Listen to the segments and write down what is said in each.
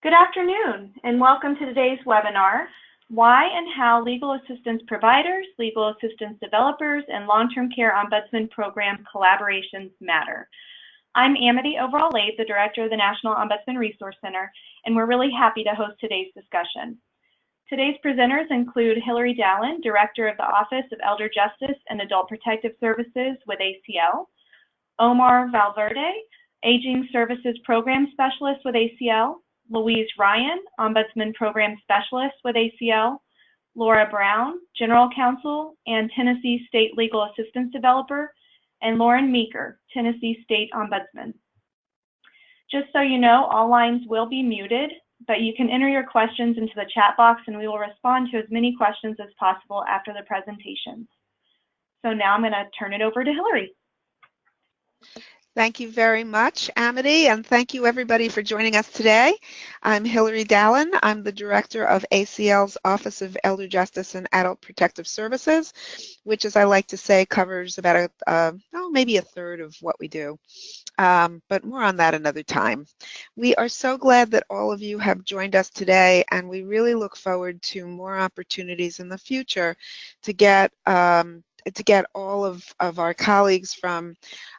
Good afternoon, and welcome to today's webinar, Why and How Legal Assistance Providers, Legal Assistance Developers, and Long-Term Care Ombudsman Program Collaborations Matter. I'm Amity Overall-Lade, the Director of the National Ombudsman Resource Center, and we're really happy to host today's discussion. Today's presenters include Hillary Dallin, Director of the Office of Elder Justice and Adult Protective Services with ACL, Omar Valverde, Aging Services Program Specialist with ACL, Louise Ryan, Ombudsman Program Specialist with ACL, Laura Brown, General Counsel and Tennessee State Legal Assistance Developer, and Lauren Meeker, Tennessee State Ombudsman. Just so you know, all lines will be muted, but you can enter your questions into the chat box and we will respond to as many questions as possible after the presentations. So now I'm going to turn it over to Hillary. Thank you very much, Amity, and thank you everybody for joining us today. I'm Hillary Dallin. I'm the Director of ACL's Office of Elder Justice and Adult Protective Services, which, as I like to say, covers about maybe a third of what we do, but more on that another time. We are so glad that all of you have joined us today, and we really look forward to more opportunities in the future to get all of our colleagues from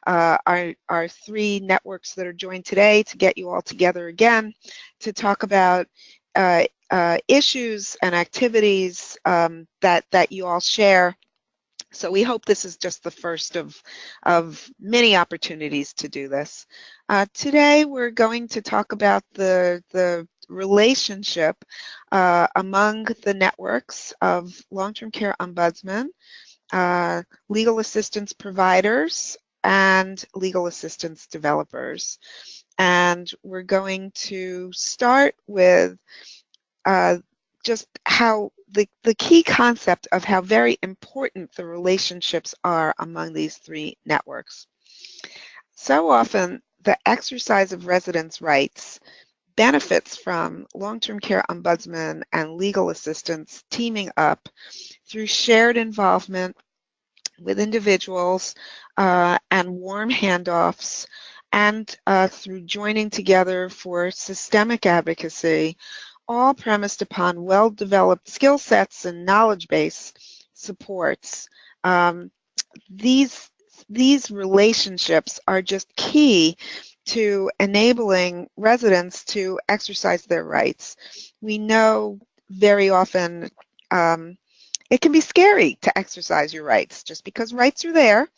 our three networks that are joined today, to get you all together again to talk about issues and activities that you all share. So we hope this is just the first of many opportunities to do this. Today we're going to talk about the relationship among the networks of long-term care ombudsmen, legal assistance providers, and legal assistance developers. And we're going to start with just how the key concept of how very important the relationships are among these three networks. So often, the exercise of residents' rights benefits from long-term care ombudsmen and legal assistants teaming up through shared involvement with individuals and warm handoffs, and through joining together for systemic advocacy, all premised upon well-developed skill sets and knowledge-based supports. These relationships are just key to enabling residents to exercise their rights. We know very often it can be scary to exercise your rights. Just because rights are there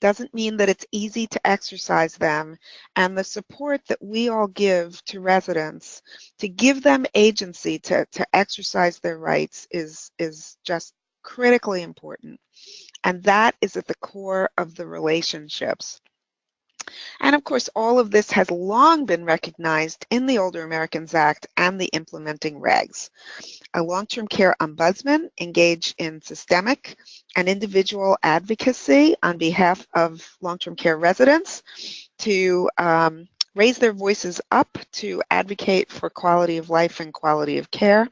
doesn't mean that it's easy to exercise them, and the support that we all give to residents to give them agency to exercise their rights is just critically important, and that is at the core of the relationships. And of course, all of this has long been recognized in the Older Americans Act and the implementing regs. A long-term care ombudsman engage in systemic and individual advocacy on behalf of long-term care residents to raise their voices up to advocate for quality of life and quality of care.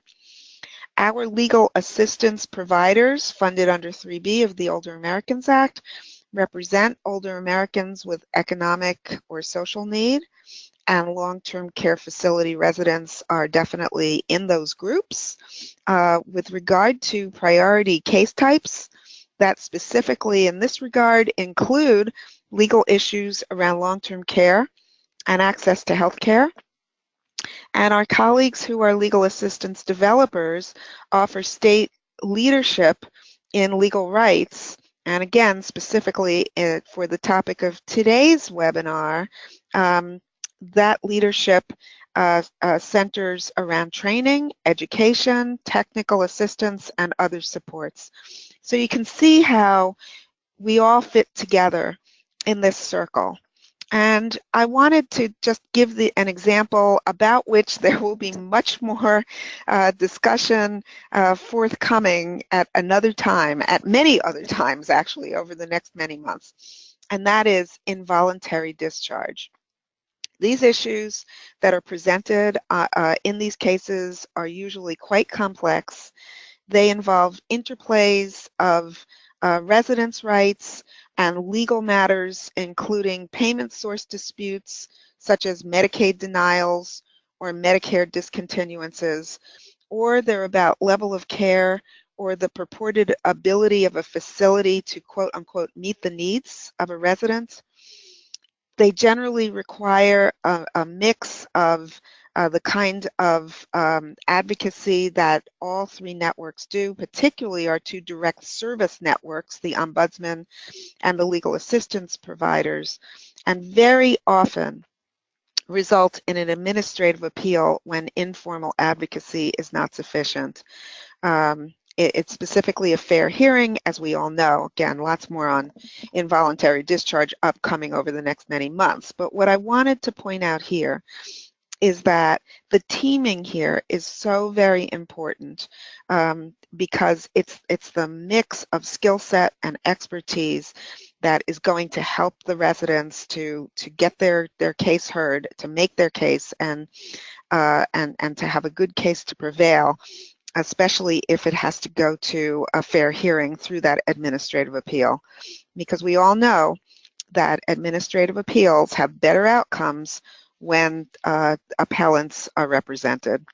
Our legal assistance providers, funded under 3B of the Older Americans Act, represent older Americans with economic or social need, and long-term care facility residents are definitely in those groups. With regard to priority case types, that specifically in this regard include legal issues around long-term care and access to health care. And our colleagues who are legal assistance developers offer state leadership in legal rights. And again, specifically for the topic of today's webinar, that leadership centers around training, education, technical assistance, and other supports. So you can see how we all fit together in this circle. And I wanted to just give an example about which there will be much more discussion forthcoming at another time, at many other times actually, over the next many months, and that is involuntary discharge. These issues that are presented in these cases are usually quite complex. They involve interplays of residents' rights and legal matters, including payment source disputes, such as Medicaid denials or Medicare discontinuances, or they're about level of care or the purported ability of a facility to quote unquote meet the needs of a resident. They generally require a mix of the kind of advocacy that all three networks do, particularly our two direct service networks, the Ombudsman and the legal assistance providers, and very often result in an administrative appeal when informal advocacy is not sufficient. It's specifically a fair hearing, as we all know. Again, lots more on involuntary discharge upcoming over the next many months. But what I wanted to point out here is that the teaming here is so very important because it's the mix of skill set and expertise that is going to help the residents to get their case heard, to make their case, and to have a good case to prevail, especially if it has to go to a fair hearing through that administrative appeal. Because we all know that administrative appeals have better outcomes when appellants are represented.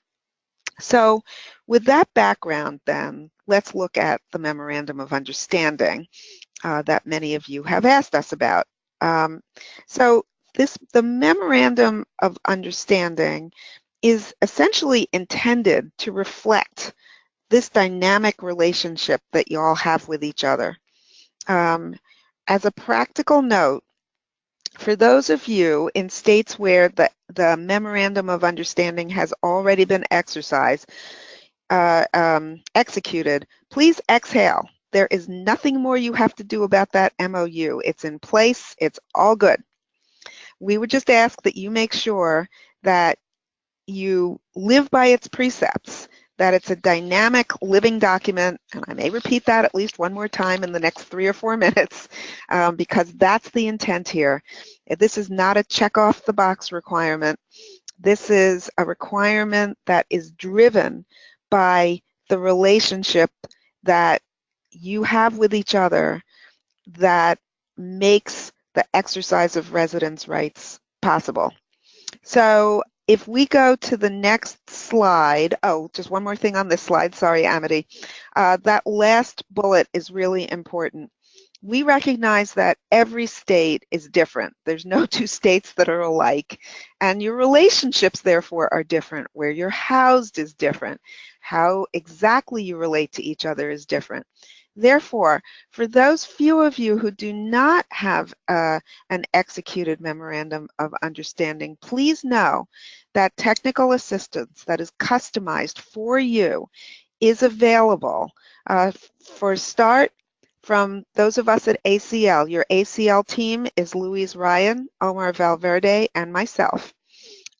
So with that background then, let's look at the Memorandum of Understanding that many of you have asked us about. So the Memorandum of Understanding is essentially intended to reflect this dynamic relationship that you all have with each other. As a practical note, for those of you in states where the Memorandum of Understanding has already been exercised, executed, please exhale. There is nothing more you have to do about that MOU. It's in place. It's all good. We would just ask that you make sure that you live by its precepts, that it's a dynamic living document, and I may repeat that at least one more time in the next 3 or 4 minutes, because that's the intent here. This is not a check off the box requirement. This is a requirement that is driven by the relationship that you have with each other that makes the exercise of residents' rights possible. So if we go to the next slide, oh, just one more thing on this slide, sorry, Amity. That last bullet is really important. We recognize that every state is different. There's no two states that are alike, and your relationships, therefore, are different. Where you're housed is different. How exactly you relate to each other is different. Therefore, for those few of you who do not have an executed Memorandum of Understanding, please know that technical assistance that is customized for you is available. For a start, from those of us at ACL, your ACL team is Louise Ryan, Omar Valverde, and myself.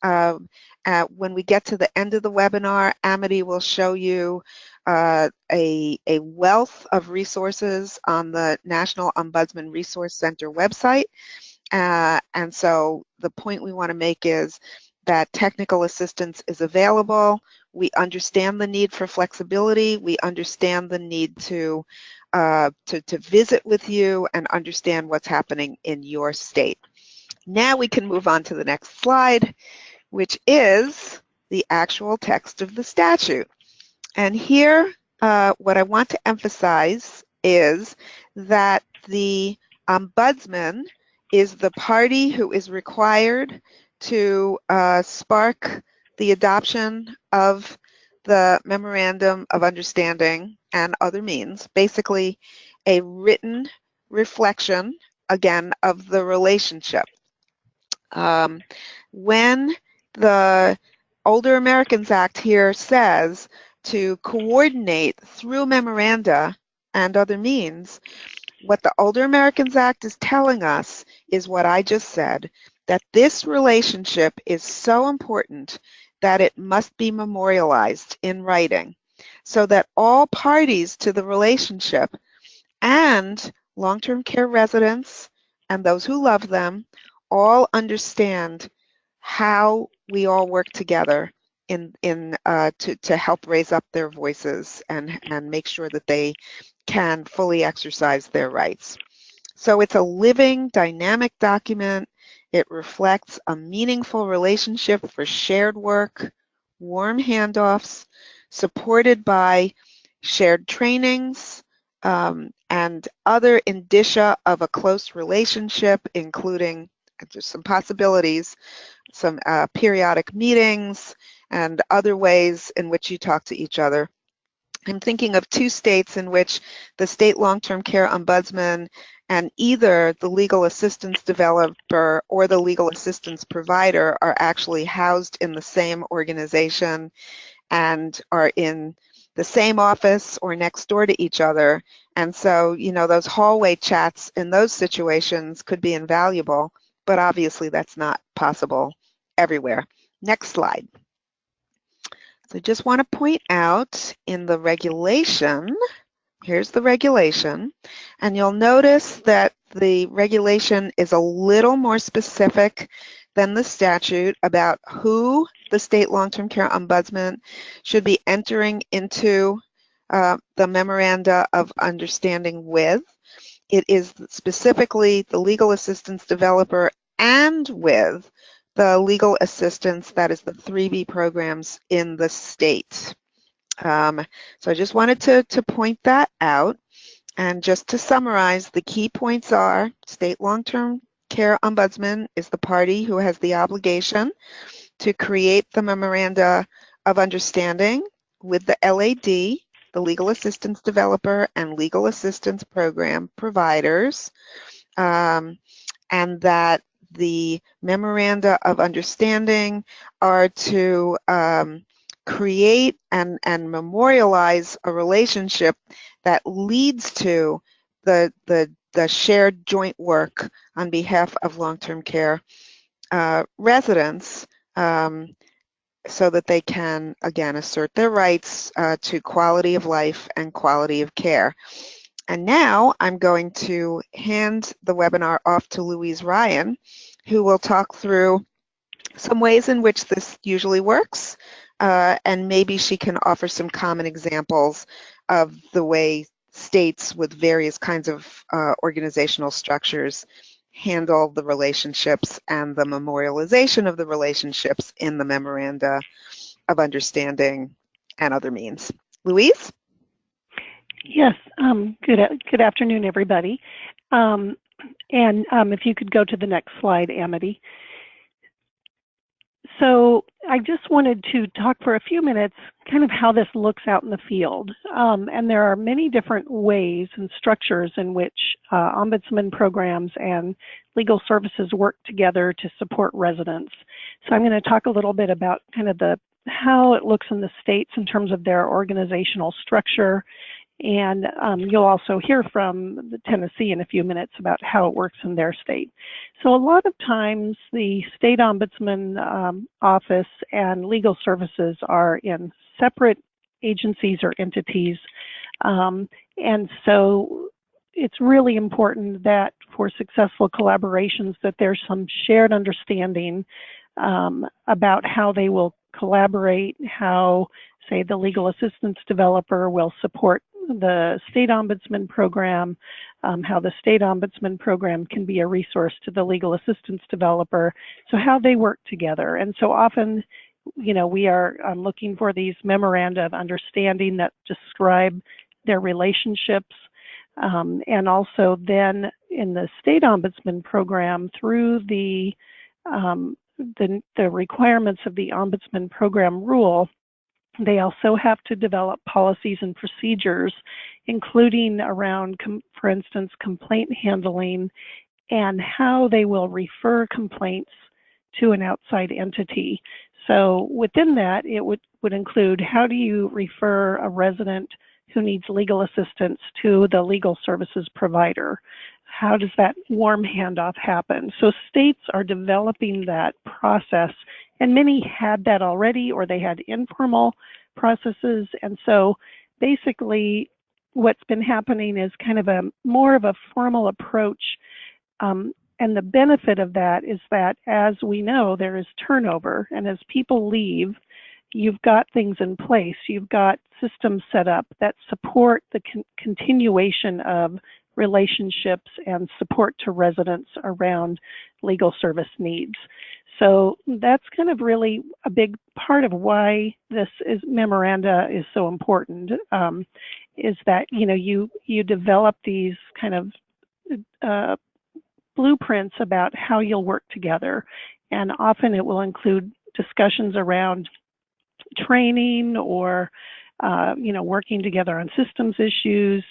When we get to the end of the webinar, Amity will show you a wealth of resources on the National Ombudsman Resource Center website. And so the point we want to make is that technical assistance is available. We understand the need for flexibility. We understand the need to visit with you and understand what's happening in your state. Now we can move on to the next slide, which is the actual text of the statute. And here, what I want to emphasize is that the ombudsman is the party who is required to spark the adoption of the Memorandum of Understanding and other means, basically a written reflection, again, of the relationship. When the Older Americans Act here says to coordinate through memoranda and other means, what the Older Americans Act is telling us is what I just said, that this relationship is so important that it must be memorialized in writing so that all parties to the relationship and long-term care residents and those who love them all understand how we all work together to help raise up their voices and make sure that they can fully exercise their rights. So it's a living, dynamic document. It reflects a meaningful relationship for shared work, warm handoffs, supported by shared trainings, and other indicia of a close relationship, including just some possibilities, some periodic meetings, and other ways in which you talk to each other. I'm thinking of 2 states in which the state long-term care ombudsman and either the legal assistance developer or the legal assistance provider are actually housed in the same organization and are in the same office or next door to each other. And so, you know, those hallway chats in those situations could be invaluable, but obviously that's not possible everywhere. Next slide. So I just want to point out in the regulation, here's the regulation, and you'll notice that the regulation is a little more specific than the statute about who the state long-term care ombudsman should be entering into the memoranda of understanding with. It is specifically the legal assistance developer and with the legal assistance, that is the 3B programs in the state. So I just wanted to point that out. And just to summarize, the key points are state long-term care ombudsman is the party who has the obligation to create the memoranda of understanding with the LAD, the legal assistance developer, and legal assistance program providers, and that the memoranda of understanding are to create and memorialize a relationship that leads to the shared joint work on behalf of long-term care residents, so that they can, again, assert their rights to quality of life and quality of care. And now I'm going to hand the webinar off to Louise Ryan, who will talk through some ways in which this usually works, and maybe she can offer some common examples of the way states with various kinds of organizational structures handle the relationships and the memorialization of the relationships in the memoranda of understanding and other means. Louise? Yes, good afternoon, everybody. If you could go to the next slide, Amity. So I just wanted to talk for a few minutes kind of how this looks out in the field. And there are many different ways and structures in which ombudsman programs and legal services work together to support residents. So I'm going to talk a little bit about kind of how it looks in the states in terms of their organizational structure. And you'll also hear from Tennessee in a few minutes about how it works in their state. So a lot of times the state ombudsman office and legal services are in separate agencies or entities. And so it's really important that for successful collaborations that there's some shared understanding about how they will collaborate, how, say, the legal assistance developer will support the state ombudsman program, how the state ombudsman program can be a resource to the legal assistance developer, so how they work together. And so often, you know, we are looking for these memoranda of understanding that describe their relationships, and also then in the state ombudsman program through the requirements of the ombudsman program rule. They also have to develop policies and procedures, including around, for instance, complaint handling and how they will refer complaints to an outside entity. So within that, it would include how do you refer a resident who needs legal assistance to the legal services provider? How does that warm handoff happen? So states are developing that process, and many had that already, or they had informal processes. And so basically what's been happening is kind of more of a formal approach. And the benefit of that is that, as we know, there is turnover, and as people leave, you've got things in place. You've got systems set up that support the continuation of relationships and support to residents around legal service needs. So that's kind of really a big part of why this memoranda is so important, is that, you develop these kind of blueprints about how you'll work together. And often it will include discussions around training or, working together on systems issues,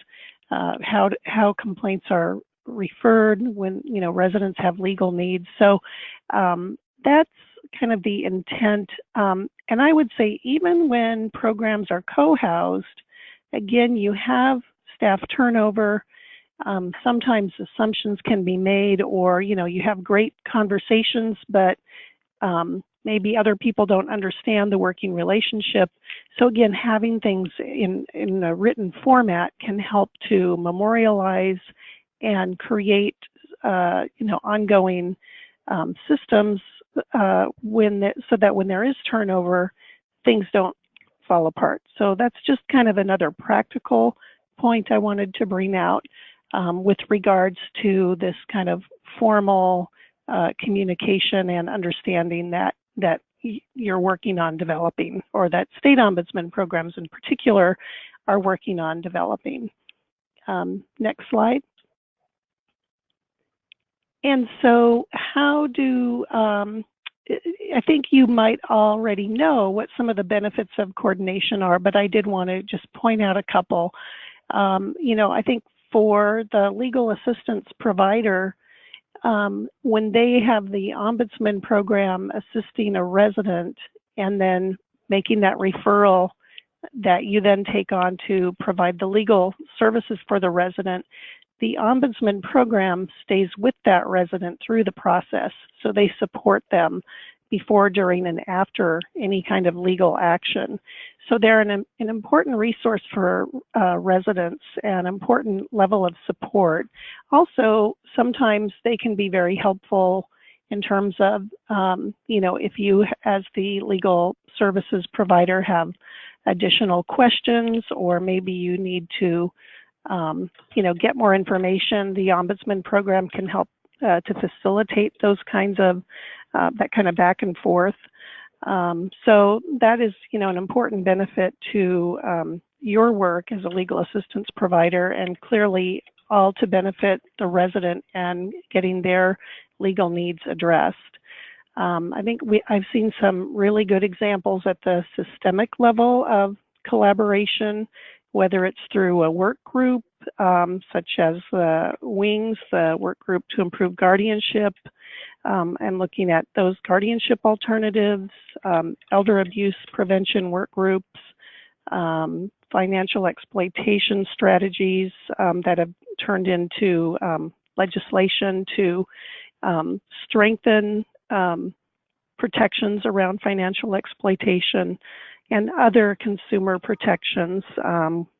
how complaints are referred when, residents have legal needs. So that's kind of the intent. And I would say even when programs are co-housed, again, you have staff turnover. Sometimes assumptions can be made, or, you have great conversations, but maybe other people don't understand the working relationship. So again, having things in a written format can help to memorialize and create, ongoing systems so that when there is turnover, things don't fall apart. So that's just kind of another practical point I wanted to bring out with regards to this kind of formal communication and understanding that you're working on developing, or that state ombudsman programs in particular are working on developing. Next slide. And so how do, I think you might already know what some of the benefits of coordination are, but I did want to just point out a couple. I think for the legal assistance provider, when they have the ombudsman program assisting a resident and then making that referral that you then take on to provide the legal services for the resident, the ombudsman program stays with that resident through the process. So they support them before, during, and after any kind of legal action. So they're an important resource for residents, an important level of support. Also, sometimes they can be very helpful in terms of, if you as the legal services provider have additional questions, or maybe you need to, get more information, the ombudsman program can help to facilitate those kinds of, that kind of back and forth. So that is, an important benefit to your work as a legal assistance provider, and clearly all to benefit the resident and getting their legal needs addressed. I think I've seen some really good examples at the systemic level of collaboration, whether it's through a work group, such as WINGS, the work group to improve guardianship, and looking at those guardianship alternatives, elder abuse prevention work groups, financial exploitation strategies that have turned into legislation to strengthen protections around financial exploitation, and other consumer protections,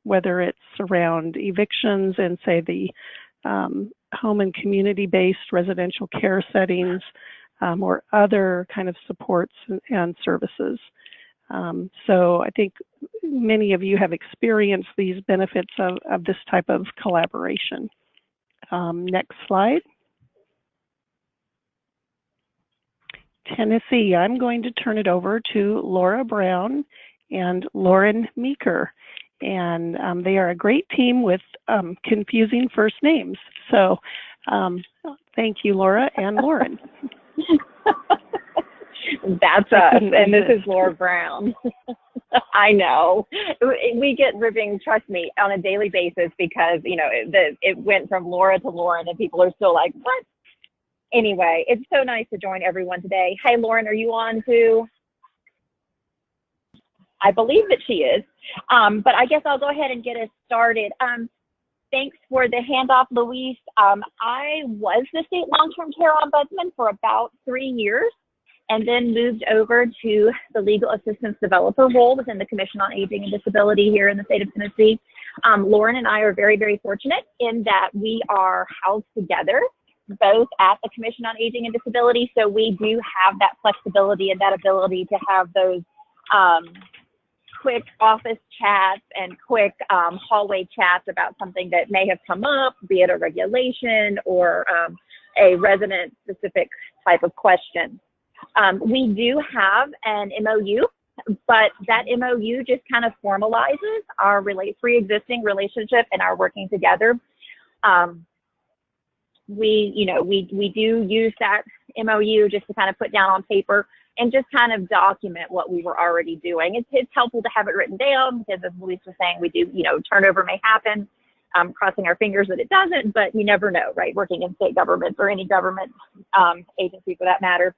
whether it's around evictions and, say, the home and community-based residential care settings, or other kind of supports and services. So I think many of you have experienced these benefits of this type of collaboration. Next slide. Tennessee, I'm going to turn it over to Laura Brown and Lauren Meeker. And they are a great team with confusing first names. So thank you, Laura and Lauren. That's us, and this is Laura Brown. I know. We get ribbing, trust me, on a daily basis, because, it went from Laura to Lauren, and people are still like, what? Anyway, it's so nice to join everyone today. Hey, Lauren, are you on too? I believe that she is, but I guess I'll go ahead and get us started. Thanks for the handoff, Luis. I was the state long-term care ombudsman for about 3 years, and then moved over to the legal assistance developer role within the Commission on Aging and Disability here in the state of Tennessee. Lauren and I are very, very fortunate in that we are housed together, both at the Commission on Aging and Disability, so we do have that flexibility and that ability to have those quick office chats and quick hallway chats about something that may have come up, be it a regulation or a resident-specific type of question. We do have an MOU, but that MOU just kind of formalizes our pre-existing relationship and our working together. We do use that MOU just to kind of put down on paper and just kind of document what we were already doing. It's helpful to have it written down because, as Louise was saying, we do, turnover may happen. Crossing our fingers that it doesn't, but you never know, right? Working in state governments or any government agency for that matter.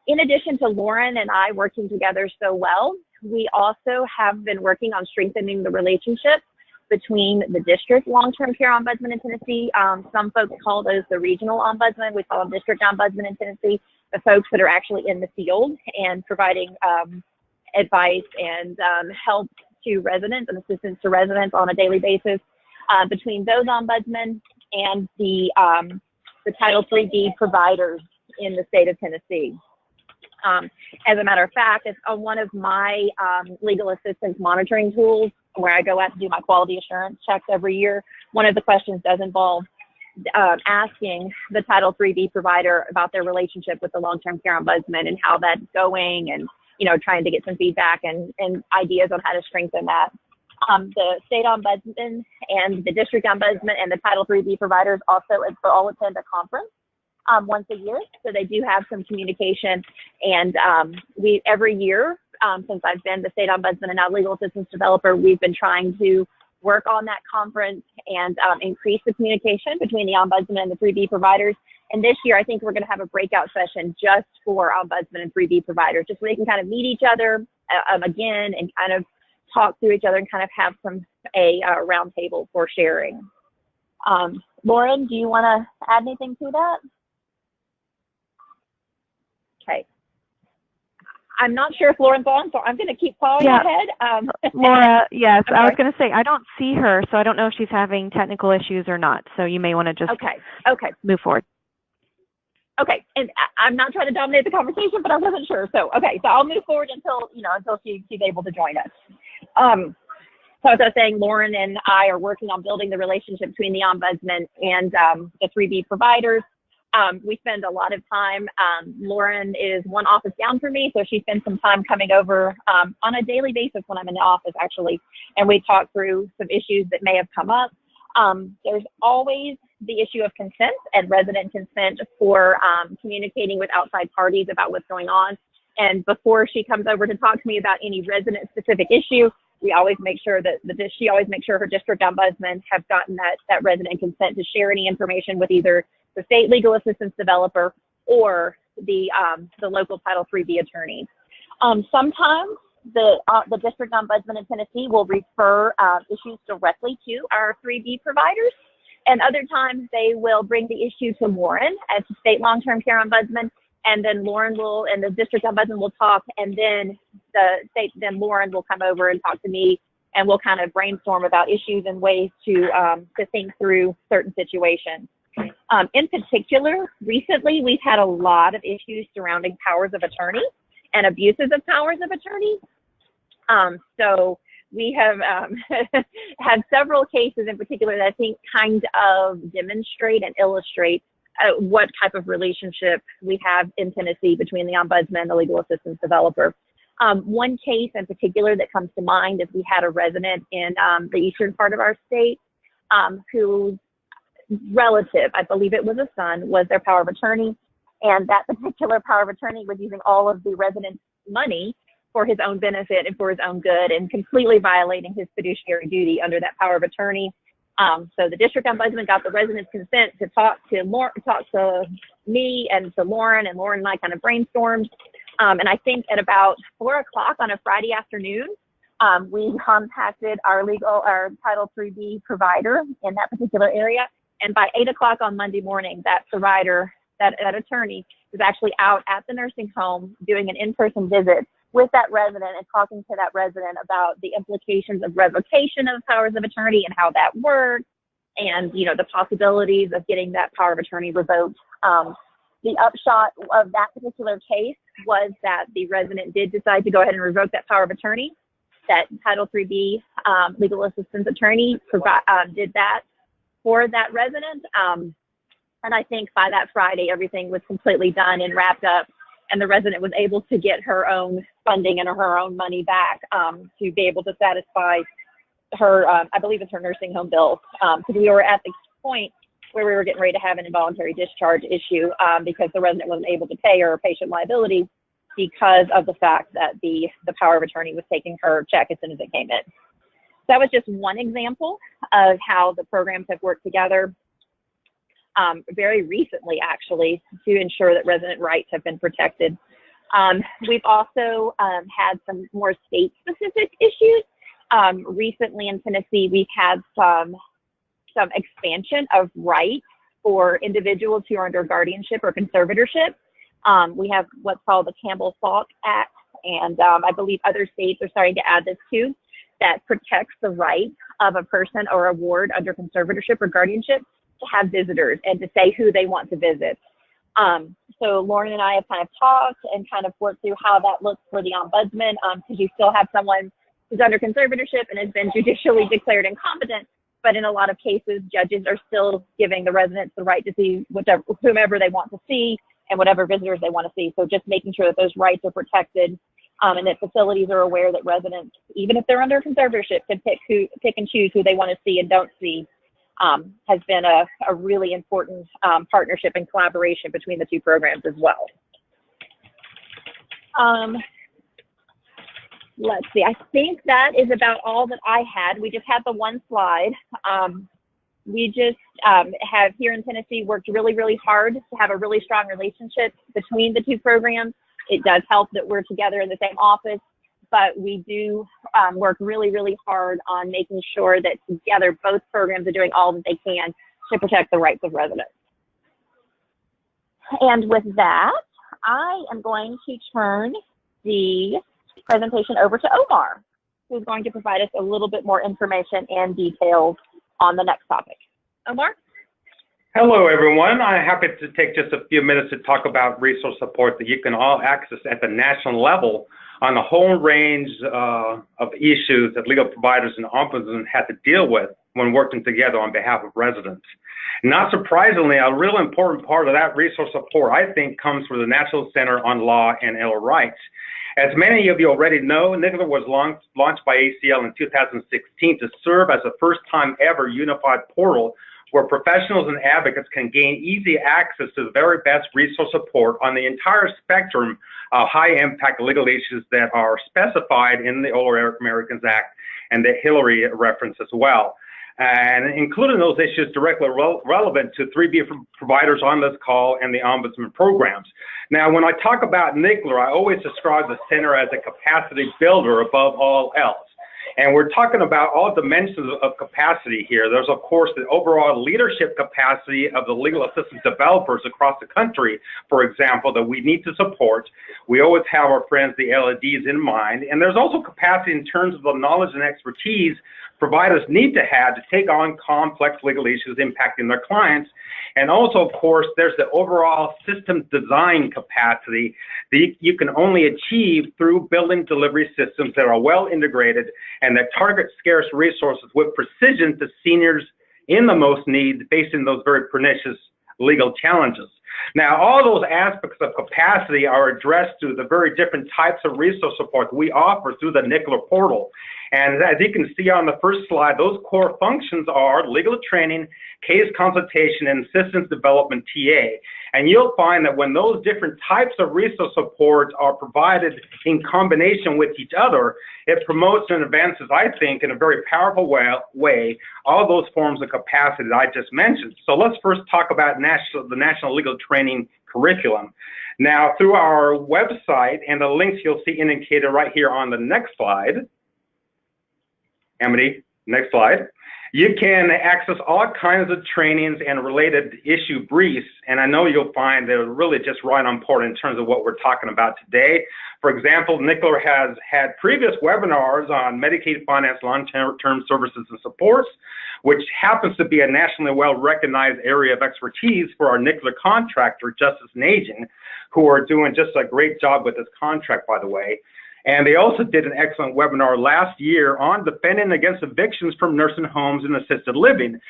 In addition to Lauren and I working together so well, we also have been working on strengthening the relationship between the district long-term care ombudsman in Tennessee. Some folks call those the regional ombudsman. We call them district ombudsman in Tennessee, the folks that are actually in the field and providing advice and help to residents and assistance to residents on a daily basis. Between those ombudsmen and the Title IIIB providers in the state of Tennessee. As a matter of fact, it's on one of my legal assistance monitoring tools where I go out to do my quality assurance checks every year. One of the questions does involve asking the Title IIIB provider about their relationship with the long-term care ombudsman and how that's going, and trying to get some feedback and ideas on how to strengthen that. The state ombudsman and the district ombudsman and the Title IIIB providers also all attend a conference once a year, so they do have some communication. And we every year since I've been the state ombudsman and now legal assistance developer, we've been trying to work on that conference and increase the communication between the ombudsman and the 3B providers. And this year, I think we're going to have a breakout session just for ombudsman and 3B providers, just so they can kind of meet each other again and kind of talk through each other and kind of have a round table for sharing. Lauren, do you want to add anything to that? Okay. I'm not sure if Lauren's on, so I'm going to keep calling ahead. Laura, yes, okay. I was going to say, I don't see her, so I don't know if she's having technical issues or not. So you may want to just move forward. Okay, and I'm not trying to dominate the conversation, but I wasn't sure. So, okay, so I'll move forward until she's able to join us. So as I was saying, Lauren and I are working on building the relationship between the ombudsman and the 3B providers. We spend a lot of time. Lauren is one office down from me, so she spends some time coming over on a daily basis when I'm in the office, actually, and we talk through some issues that may have come up. There's always the issue of consent and resident consent for communicating with outside parties about what's going on. And before she comes over to talk to me about any resident-specific issue, we always make sure that she always makes sure her district ombudsman have gotten that resident consent to share any information with either the state legal assistance developer or the local Title IIIB attorney. Sometimes the district ombudsman in Tennessee will refer issues directly to our 3B providers, and other times they will bring the issue to Lauren as the state long-term care ombudsman, and then Lauren and the district ombudsman will talk, and then Lauren will come over and talk to me, and we'll kind of brainstorm about issues and ways to think through certain situations. In particular, recently we've had a lot of issues surrounding powers of attorney and abuses of powers of attorney. So we have had several cases in particular that I think kind of demonstrate and illustrate what type of relationship we have in Tennessee between the ombudsman and the legal assistance developer. One case in particular that comes to mind is we had a resident in the eastern part of our state whose relative, I believe it was a son, was their power of attorney. And that particular power of attorney was using all of the residents' money for his own benefit and for his own good, and completely violating his fiduciary duty under that power of attorney. So the district ombudsman got the resident's consent to talk to me and to Lauren, and Lauren and I kind of brainstormed. And I think at about 4 o'clock on a Friday afternoon, we contacted our Title IIIB provider in that particular area. And by 8 o'clock on Monday morning, that provider, that attorney, was actually out at the nursing home doing an in-person visit with that resident and talking to that resident about the implications of revocation of powers of attorney and how that works, and the possibilities of getting that power of attorney revoked. The upshot of that particular case was that the resident did decide to go ahead and revoke that power of attorney. that Title IIIB legal assistance attorney did that for that resident. And I think by that Friday, everything was completely done and wrapped up, and the resident was able to get her own funding and her own money back to be able to satisfy her, I believe it's her nursing home bills, because we were at the point where we were getting ready to have an involuntary discharge issue because the resident wasn't able to pay her patient liability because of the fact that the power of attorney was taking her check as soon as it came in. So that was just one example of how the programs have worked together very recently, actually, to ensure that resident rights have been protected. We've also had some more state-specific issues. Recently in Tennessee, we've had some expansion of rights for individuals who are under guardianship or conservatorship. We have what's called the Campbell Fault Act, and I believe other states are starting to add this too, that protects the right of a person or a ward under conservatorship or guardianship to have visitors and to say who they want to visit. So Lauren and I have kind of talked and kind of worked through how that looks for the ombudsman, because you still have someone who's under conservatorship and has been judicially declared incompetent, but in a lot of cases, judges are still giving the residents the right to see whomever they want to see and whatever visitors they want to see. So just making sure that those rights are protected, and that facilities are aware that residents, even if they're under conservatorship, can pick and choose who they want to see and don't see, has been a really important partnership and collaboration between the two programs as well. Let's see, I think that is about all that I had. We just had the one slide. We just have here in Tennessee worked really, really hard to have a really strong relationship between the two programs. It does help that we're together in the same office, but we do work really, really hard on making sure that together both programs are doing all that they can to protect the rights of residents. And with that, I am going to turn the presentation over to Omar, who's going to provide us a little bit more information and details on the next topic. Omar? Hello, everyone. I'm happy to take just a few minutes to talk about resource support that you can all access at the national level on a whole range of issues that legal providers and ombudsmen had to deal with when working together on behalf of residents. Not surprisingly, a real important part of that resource support, I think, comes from the National Center on Law and Elder Rights. As many of you already know, NCLR was launched by ACL in 2016 to serve as the first time ever unified portal where professionals and advocates can gain easy access to the very best resource support on the entire spectrum of high-impact legal issues that are specified in the Older Americans Act and the Hillary reference as well, and including those issues directly relevant to 3B providers on this call and the ombudsman programs. Now, when I talk about NCLR, I always describe the center as a capacity builder above all else. And we're talking about all dimensions of capacity here. There's, of course, the overall leadership capacity of the legal assistance developers across the country, for example, that we need to support. We always have our friends, the LEDs, in mind. And there's also capacity in terms of the knowledge and expertise providers need to have to take on complex legal issues impacting their clients. And also, of course, there's the overall system design capacity that you can only achieve through building delivery systems that are well integrated and that target scarce resources with precision to seniors in the most need facing those very pernicious legal challenges. Now, all those aspects of capacity are addressed through the very different types of resource support we offer through the NCLR portal. And as you can see on the first slide, those core functions are legal training, case consultation, and assistance development TA. And you'll find that when those different types of resource support are provided in combination with each other, it promotes and advances, I think, in a very powerful way, all those forms of capacity that I just mentioned. So let's first talk about the National Legal Training Curriculum. Now, through our website and the links you'll see indicated right here on the next slide, Amity, next slide. You can access all kinds of trainings and related issue briefs, and I know you'll find they're really just right on point in terms of what we're talking about today. For example, NCLR has had previous webinars on Medicaid finance, long-term services and supports, which happens to be a nationally well-recognized area of expertise for our NCLR contractor, Justice and Aging, who are doing just a great job with this contract, by the way. And they also did an excellent webinar last year on defending against evictions from nursing homes and assisted living.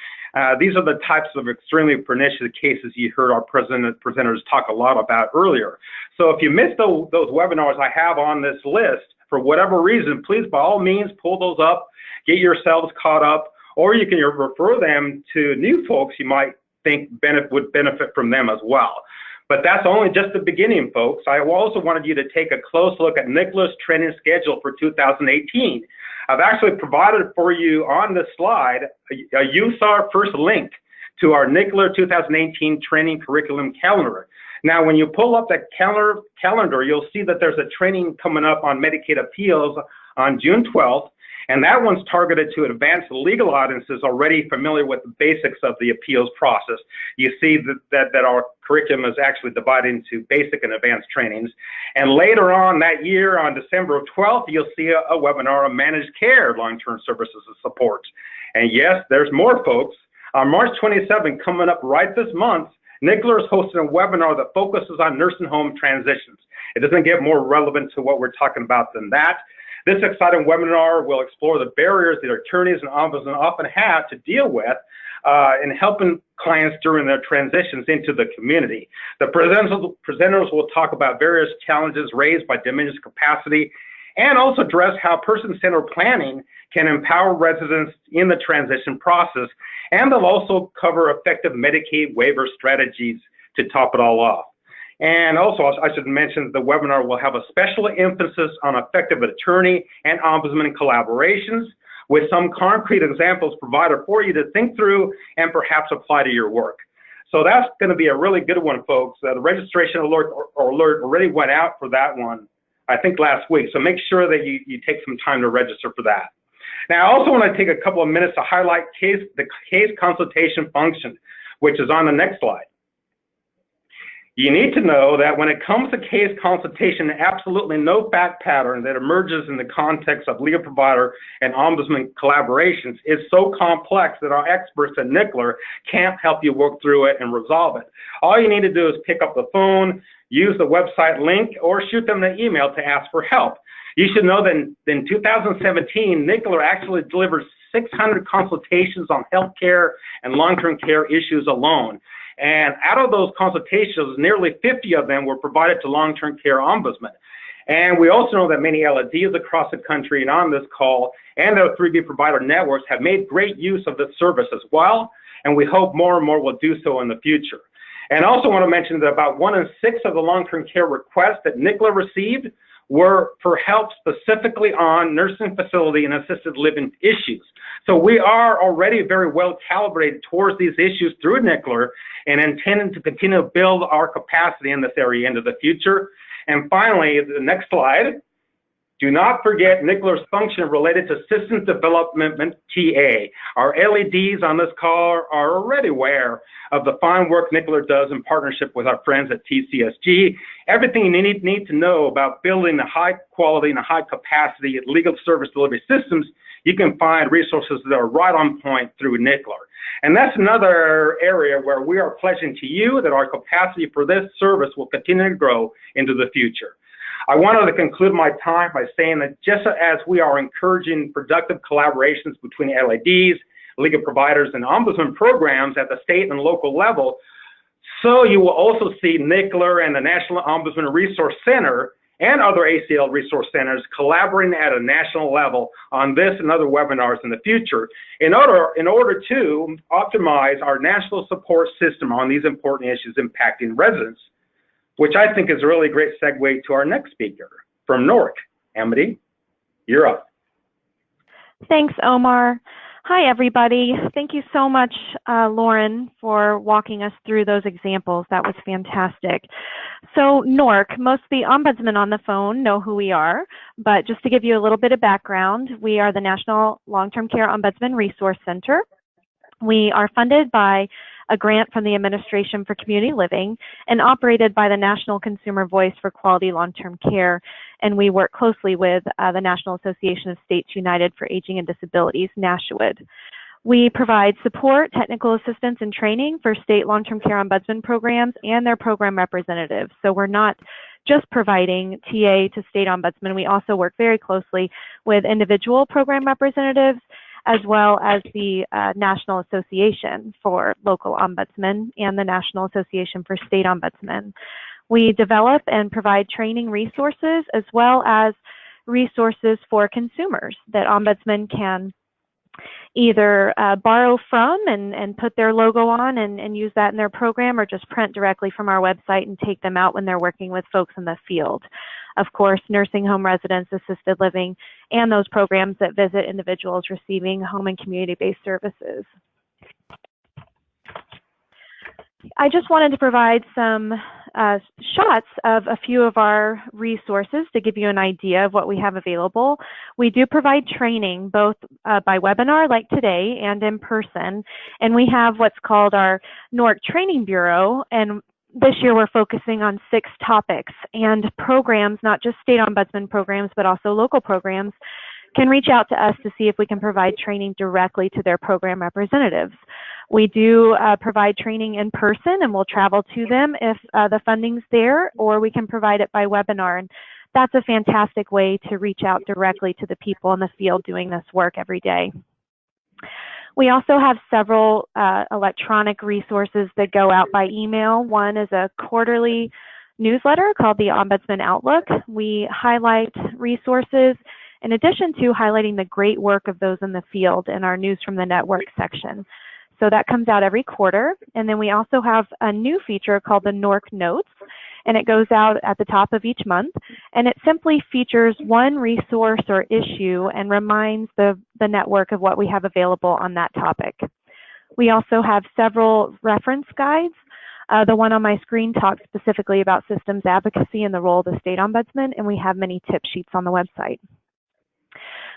These are the types of extremely pernicious cases you heard our presenters talk a lot about earlier. So if you missed those webinars I have on this list, for whatever reason, please, by all means, pull those up, get yourselves caught up, or you can refer them to new folks you might think would benefit from them as well. But that's only just the beginning, folks. I also wanted you to take a close look at NICLR's training schedule for 2018. I've actually provided for you on this slide you saw our first link to our NICLR 2018 training curriculum calendar. Now, when you pull up that calendar, you'll see that there's a training coming up on Medicaid appeals on June 12th, and that one's targeted to advanced legal audiences already familiar with the basics of the appeals process. You see that our curriculum is actually divided into basic and advanced trainings. And later on that year, on December 12th, you'll see a webinar on managed care, long-term services and support. And yes, there's more, folks. On March 27th, coming up right this month, NICLR is hosting a webinar that focuses on nursing home transitions. It doesn't get more relevant to what we're talking about than that. This exciting webinar will explore the barriers that attorneys and ombudsmen often have to deal with in helping clients during their transitions into the community. The presenters will talk about various challenges raised by diminished capacity and also address how person-centered planning can empower residents in the transition process. And they'll also cover effective Medicaid waiver strategies to top it all off. And also, I should mention the webinar will have a special emphasis on effective attorney and ombudsman collaborations with some concrete examples provided for you to think through and perhaps apply to your work. So that's going to be a really good one, folks. The registration alert already went out for that one, I think last week. So make sure that you take some time to register for that. Now, I also want to take a couple of minutes to highlight the case consultation function, which is on the next slide. You need to know that when it comes to case consultation, absolutely no fact pattern that emerges in the context of legal provider and ombudsman collaborations is so complex that our experts at NICLR can't help you work through it and resolve it. All you need to do is pick up the phone, use the website link, or shoot them an email to ask for help. You should know that in 2017, NICLR actually delivered 600 consultations on healthcare and long-term care issues alone. And out of those consultations, nearly 50 of them were provided to long-term care ombudsmen. And we also know that many LDs across the country and on this call and their 3B provider networks have made great use of this service as well, and we hope more and more will do so in the future. And I also want to mention that about 1 in 6 of the long-term care requests that NICLR received were for help specifically on nursing facility and assisted living issues. So we are already very well calibrated towards these issues through NICLR and intending to continue to build our capacity in this area into the future. And finally, the next slide. Do not forget NICLR's function related to systems development TA. Our LEDs on this call are already aware of the fine work NICLR does in partnership with our friends at TCSG. Everything you need to know about building a high quality and a high capacity legal service delivery systems, you can find resources that are right on point through NICLR. And that's another area where we are pledging to you that our capacity for this service will continue to grow into the future. I wanted to conclude my time by saying that just as we are encouraging productive collaborations between LADs, legal providers, and ombudsman programs at the state and local level, so you will also see NICLR and the National Ombudsman Resource Center and other ACL resource centers collaborating at a national level on this and other webinars in the future in order to optimize our national support system on these important issues impacting residents, which I think is a really great segue to our next speaker from Newark. Amity, you're up. Thanks, Omar. Hi, everybody. Thank you so much, Lauren, for walking us through those examples. That was fantastic. So Newark, most of the ombudsmen on the phone know who we are, but just to give you a little bit of background, we are the National Long-Term Care Ombudsman Resource Center. We are funded by a grant from the Administration for Community Living and operated by the National Consumer Voice for Quality Long-Term Care. And we work closely with the National Association of States United for Aging and Disabilities, NASHUD. We provide support, technical assistance, and training for state long-term care ombudsman programs and their program representatives. So we're not just providing TA to state ombudsmen. We also work very closely with individual program representatives as well as the National Association for Local Ombudsmen and the National Association for State Ombudsmen. We develop and provide training resources as well as resources for consumers that ombudsmen can either borrow from and put their logo on and use that in their program, or just print directly from our website and take them out when they're working with folks in the field. Of course, nursing home residents, assisted living, and those programs that visit individuals receiving home and community-based services. I just wanted to provide some shots of a few of our resources to give you an idea of what we have available. We do provide training both by webinar like today and in person, and we have what's called our NORC Training Bureau, and this year we're focusing on 6 topics, and programs, not just state ombudsman programs, but also local programs, can reach out to us to see if we can provide training directly to their program representatives. We do provide training in person, and we'll travel to them if the funding's there, or we can provide it by webinar. And that's a fantastic way to reach out directly to the people in the field doing this work every day. We also have several electronic resources that go out by email. One is a quarterly newsletter called the Ombudsman Outlook. We highlight resources in addition to highlighting the great work of those in the field in our News from the Network section. So that comes out every quarter. And then we also have a new feature called the NORC Notes, and it goes out at the top of each month. And it simply features one resource or issue and reminds the network of what we have available on that topic. We also have several reference guides. The one on my screen talks specifically about systems advocacy and the role of the state ombudsman, and we have many tip sheets on the website.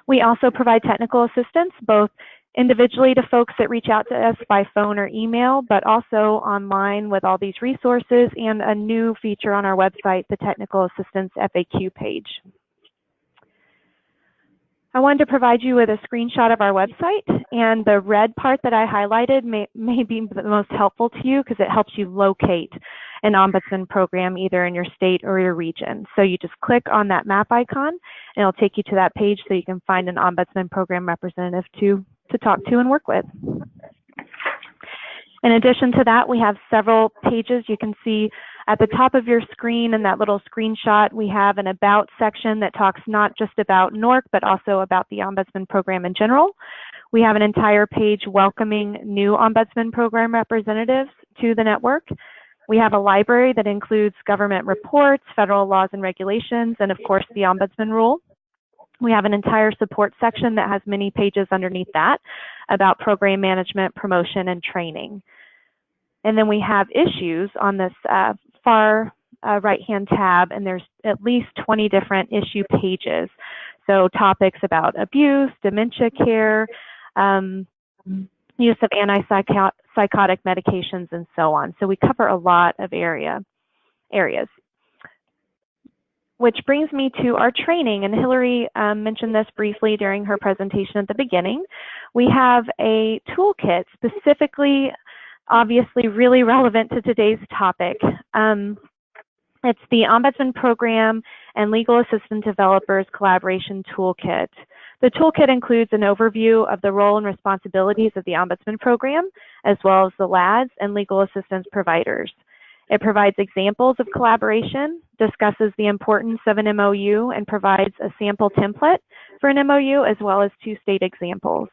We also provide technical assistance, both individually to folks that reach out to us by phone or email, but also online with all these resources and a new feature on our website, the Technical Assistance FAQ page. I wanted to provide you with a screenshot of our website, and the red part that I highlighted may be the most helpful to you because it helps you locate an ombudsman program either in your state or your region. So you just click on that map icon, and it'll take you to that page so you can find an ombudsman program representative to talk to and work with. In addition to that, we have several pages. You can see at the top of your screen in that little screenshot, we have an About section that talks not just about NORC, but also about the Ombudsman program in general. We have an entire page welcoming new Ombudsman program representatives to the network. We have a library that includes government reports, federal laws and regulations, and of course the Ombudsman rule. We have an entire support section that has many pages underneath that about program management, promotion, and training. And then we have issues on this far right-hand tab, and there's at least 20 different issue pages. So topics about abuse, dementia care, use of antipsychotic medications, and so on. So we cover a lot of areas. Which brings me to our training, and Hillary mentioned this briefly during her presentation at the beginning. We have a toolkit specifically, obviously really relevant to today's topic. It's the Ombudsman Program and Legal Assistant Developers Collaboration Toolkit. The toolkit includes an overview of the role and responsibilities of the Ombudsman Program, as well as the LADs and legal assistance providers. It provides examples of collaboration, discusses the importance of an MOU, and provides a sample template for an MOU, as well as 2 state examples.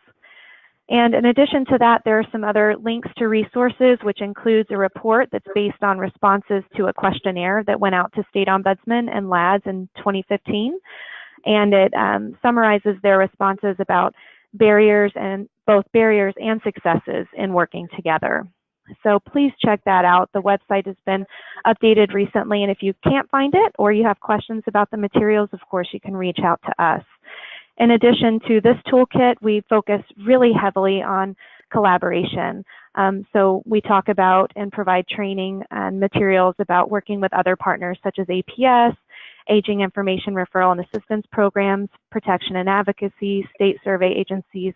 And in addition to that, there are some other links to resources, which includes a report that's based on responses to a questionnaire that went out to state ombudsmen and LADs in 2015. And it summarizes their responses about both barriers and successes in working together. So please check that out. The website has been updated recently, and if you can't find it or you have questions about the materials, of course, you can reach out to us. In addition to this toolkit, we focus really heavily on collaboration. So we talk about and provide training and materials about working with other partners such as APS, Aging Information Referral and Assistance Programs, Protection and Advocacy, state survey agencies,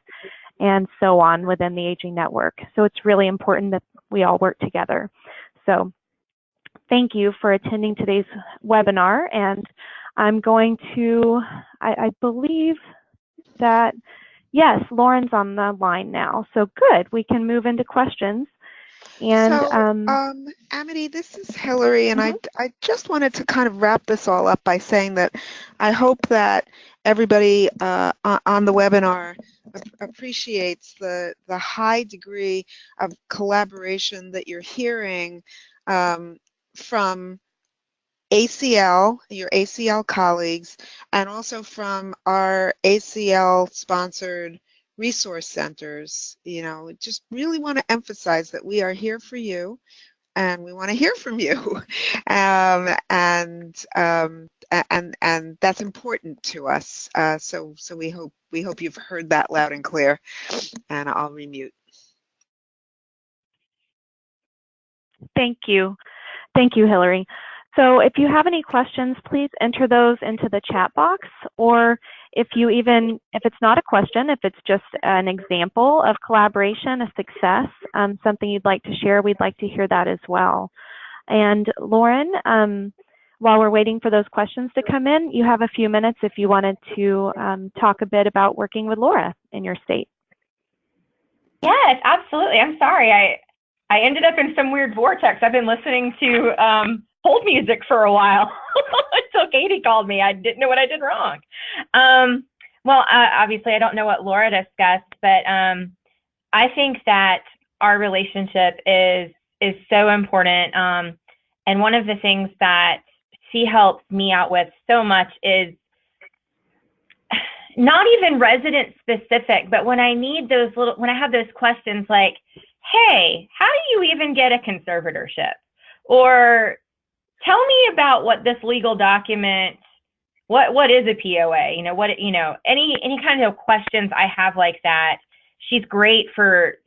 and so on within the Aging Network. So it's really important that we all work together. So thank you for attending today's webinar. And I'm going to, I believe that, yes, Lauren's on the line now. So good, we can move into questions. And Amity, this is Hillary, and I just wanted to kind of wrap this all up by saying that I hope that everybody on the webinar appreciates the high degree of collaboration that you're hearing from ACL, your ACL colleagues, and also from our ACL-sponsored resource centers. You know, just really want to emphasize that we are here for you, and we want to hear from you, and that's important to us. So we hope you've heard that loud and clear. And I'll remute. Thank you, Hillary. So if you have any questions, please enter those into the chat box, or if it's not a question, if it's just an example of collaboration, a success, something you'd like to share, we'd like to hear that as well. And Lauren, while we're waiting for those questions to come in, you have a few minutes if you wanted to talk a bit about working with Laura in your state. Yes, absolutely. I'm sorry. I ended up in some weird vortex. I've been listening to hold music for a while until Katie called me. I didn't know what I did wrong. Well, obviously I don't know what Laura discussed, but I think that our relationship is so important. And one of the things that she helps me out with so much is not even resident specific, but when I need those when I have those questions like, hey, how do you even get a conservatorship? Or tell me about what this legal document, what is a POA? You know, any kind of questions I have like that. She's great for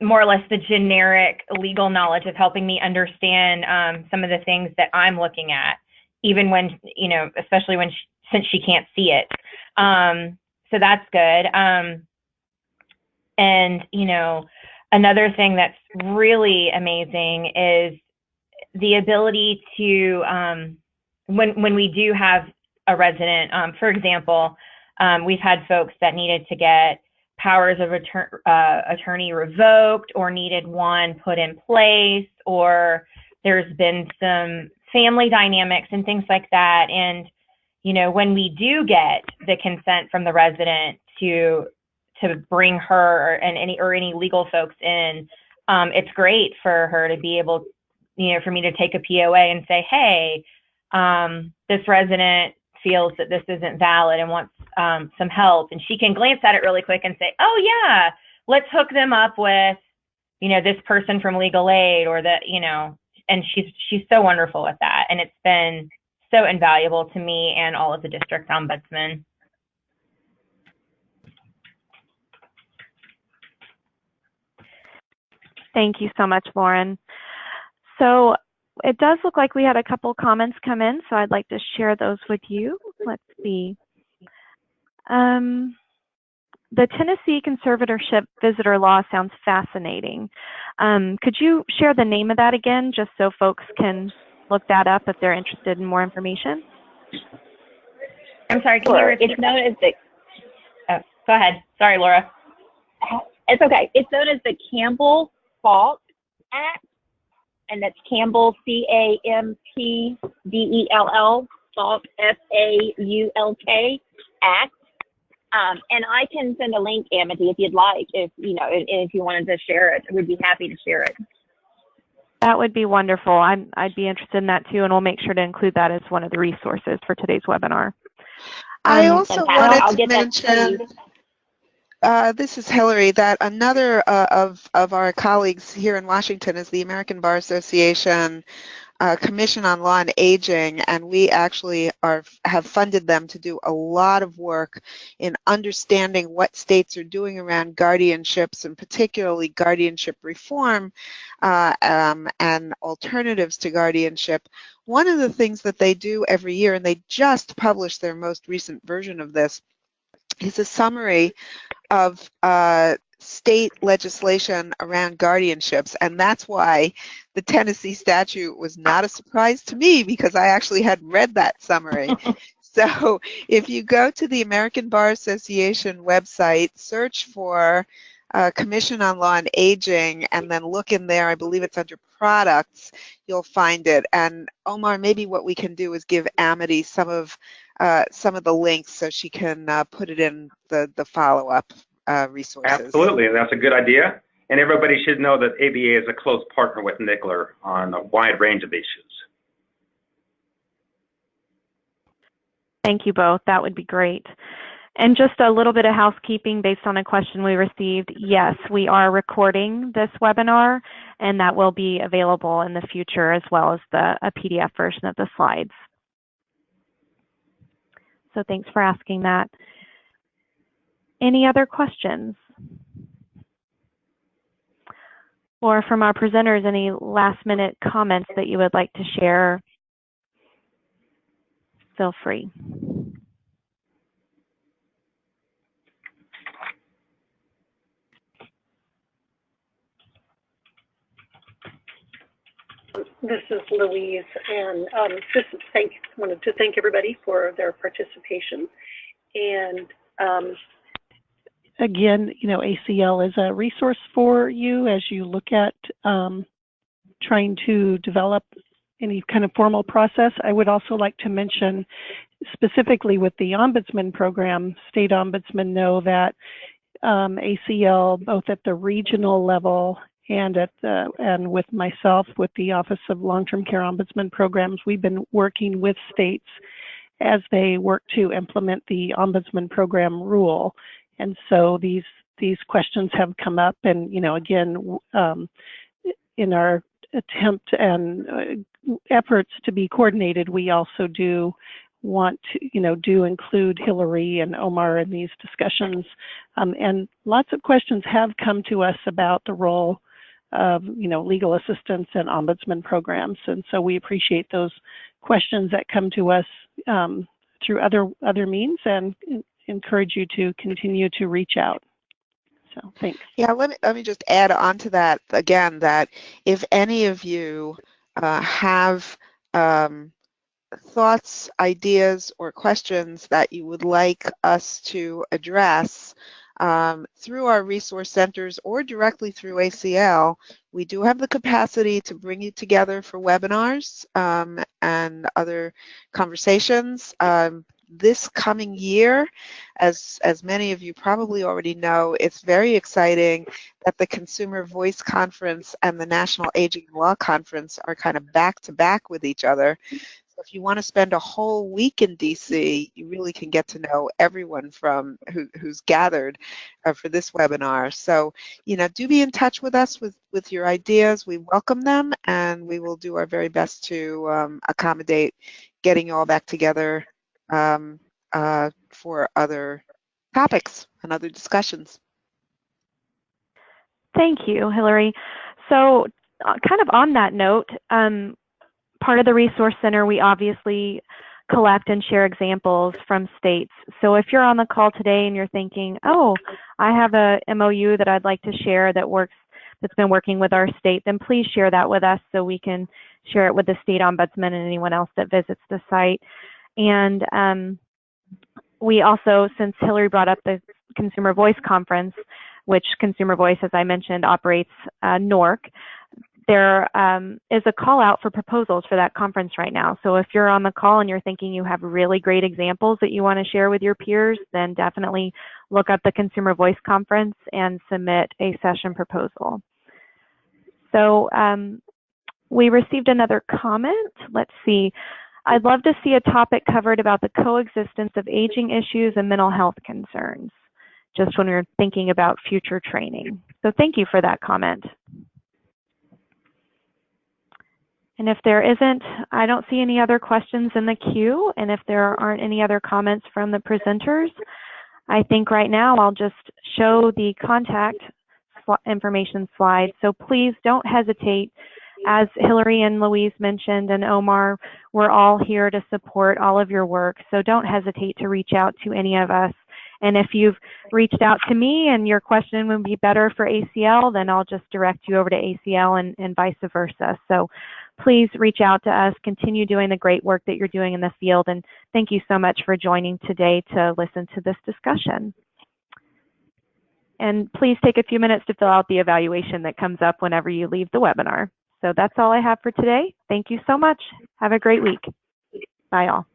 more or less the generic legal knowledge of helping me understand some of the things that I'm looking at, even when, you know, especially since she can't see it. So that's good. And, you know, another thing that's really amazing is the ability to, when we do have a resident, for example, we've had folks that needed to get powers of attorney revoked or needed one put in place, or there's been some family dynamics and things like that. And, you know, when we do get the consent from the resident to bring her and any legal folks in, it's great for her to be able, you know, for me to take a POA and say, hey, this resident feels that this isn't valid and wants some help. And she can glance at it really quick and say, oh yeah, let's hook them up with, you know, this person from legal aid, or that, you know, and she's so wonderful with that. And it's been so invaluable to me and all of the district ombudsmen. Thank you so much, Lauren. So it does look like we had a couple comments come in, so I'd like to share those with you. Let's see. The Tennessee conservatorship visitor law sounds fascinating. Could you share the name of that again, just so folks can look that up if they're interested in more information? I'm sorry, can you repeat? It's known as the... Oh, go ahead. Sorry, Laura. It's okay. It's known as the Campbell Fault Act, and that's Campbell, C-A-M-P-B-E-L-L, Fault, F-A-U-L-K, Act. And I can send a link, Amity, if you'd like, if you wanted to share it. We'd be happy to share it. That would be wonderful. I'd be interested in that too, and we'll make sure to include that as one of the resources for today's webinar. I also wanted to mention, this is Hillary, that another of our colleagues here in Washington is the American Bar Association Commission on Law and Aging, and we actually have funded them to do a lot of work in understanding what states are doing around guardianships, and particularly guardianship reform and alternatives to guardianship. One of the things that they do every year, and they just published their most recent version of this, is a summary of state legislation around guardianships, and that's why the Tennessee statute was not a surprise to me, because I actually had read that summary. So if you go to the American Bar Association website, search for Commission on Law and Aging, and then look in there, I believe it's under products, you'll find it. And Omar, maybe what we can do is give Amity some of the links so she can put it in the follow-up resources. Absolutely, that's a good idea. And everybody should know that ABA is a close partner with NCLR on a wide range of issues. Thank you both. That would be great. And just a little bit of housekeeping based on a question we received. Yes, we are recording this webinar, and that will be available in the future, as well as a PDF version of the slides. So thanks for asking that. Any other questions? Or from our presenters, any last-minute comments that you would like to share? Feel free. This is Louise, and wanted to thank everybody for their participation. And again, ACL is a resource for you as you look at trying to develop any kind of formal process. I would also like to mention, specifically with the Ombudsman program, state ombudsmen know that ACL, both at the regional level and with myself, with the Office of Long-Term Care Ombudsman Programs, we've been working with states as they work to implement the Ombudsman Program rule. And so these questions have come up, and again, in our attempt and efforts to be coordinated, we also do want to, do include Hillary and Omar in these discussions. And lots of questions have come to us about the role of, legal assistance and ombudsman programs. And so we appreciate those questions that come to us through other means, and encourage you to continue to reach out. So thanks. Yeah, let me just add on to that again, that if any of you have thoughts, ideas, or questions that you would like us to address through our resource centers or directly through ACL, we do have the capacity to bring you together for webinars and other conversations. This coming year, as many of you probably already know, it's very exciting that the Consumer Voice Conference and the National Aging Law Conference are kind of back to back with each other. So if you want to spend a whole week in DC, you really can get to know everyone who's gathered for this webinar. So, do be in touch with us with your ideas. We welcome them, and we will do our very best to accommodate getting you all back together for other topics and other discussions. Thank you, Hillary. So kind of on that note, part of the Resource Center, we obviously collect and share examples from states. So if you're on the call today and you're thinking, oh, I have a MOU that I'd like to share that's been working with our state, then please share that with us so we can share it with the state ombudsman and anyone else that visits the site. And we also, since Hillary brought up the Consumer Voice Conference, which Consumer Voice, as I mentioned, operates NORC, there is a call out for proposals for that conference right now. So if you're on the call and you're thinking you have really great examples that you want to share with your peers, then definitely look up the Consumer Voice Conference and submit a session proposal. So we received another comment. Let's see. I'd love to see a topic covered about the coexistence of aging issues and mental health concerns, just when we're thinking about future training. So thank you for that comment. And if there isn't, I don't see any other questions in the queue. And if there aren't any other comments from the presenters, I think right now I'll just show the contact information slide. So please don't hesitate. As Hillary and Louise mentioned, and Omar, we're all here to support all of your work. So don't hesitate to reach out to any of us And if you've reached out to me and your question would be better for ACL, then I'll just direct you over to ACL and vice versa. So please reach out to us, continue doing the great work that you're doing in the field, and thank you so much for joining today to listen to this discussion. And please take a few minutes to fill out the evaluation that comes up whenever you leave the webinar. So that's all I have for today. Thank you so much. Have a great week. Bye all.